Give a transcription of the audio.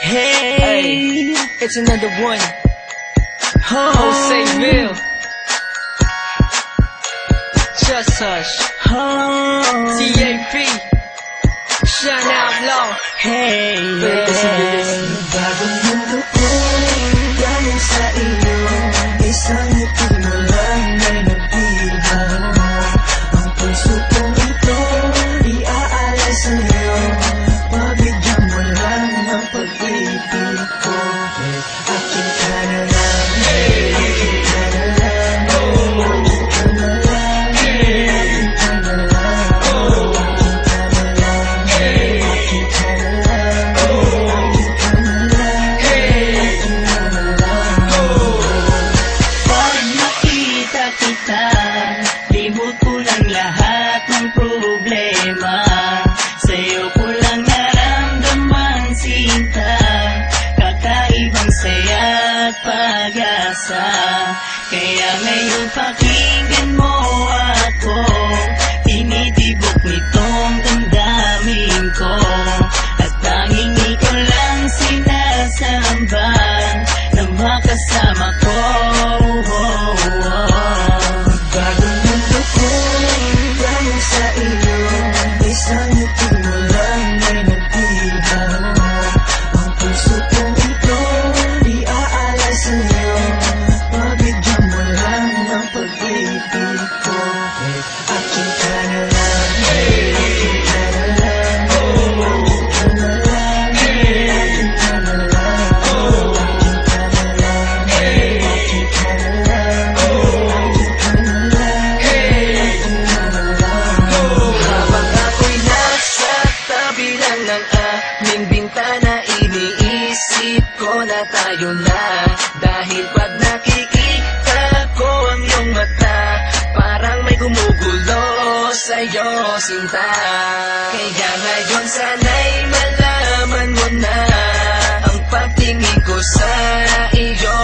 Hey, it's another one. Joseville. Just Hush. TAP. Shine Out Low. Hey, listen. Bagong mundo ko, galing sa iyo. Isang ngiti mo lang ay nagbibago. Ang puso kong ito, iaalay sa'yo. Pabigyan mo lang ng pag-ibig ko. Akin ka na lang, akin ka na lang, akin ka na lang, akin ka na lang, akin ka na lang, akin ka na lang, akin ka na lang. Pag nakita kita, limot ko lang lahat ng problema. Sa'yo ko lang naramdaman sinta, kakaibang saya at pag-asa. Kaya ngayon pakinggan mo ako, tinitibok nitong damdamin ko. At tanging ikaw lang sinasamba na makasama ko. Bagong mundo ko, galing sa iyo. Isang ngiti mo lang ay nagbibago. Ang puso kong ito, iaalay sa'yo. Pabigyan mo lang ng pag-ibig ko. Akin ka na lang, akin ka na lang, akin ka na lang, akin ka na lang, akin ka na lang, akin ka na lang, akin ka na lang, akin ka na lang. Habang ako'y nasa tabi lang ng aming bintana, iniisip ko na tayo na. Dahil pag nakikita ko ang iyong mata, parang may gumugulo sa'yo, sinta. Kaya ngayon sana'y malaman mo na ang pagtingin ko sa iyo.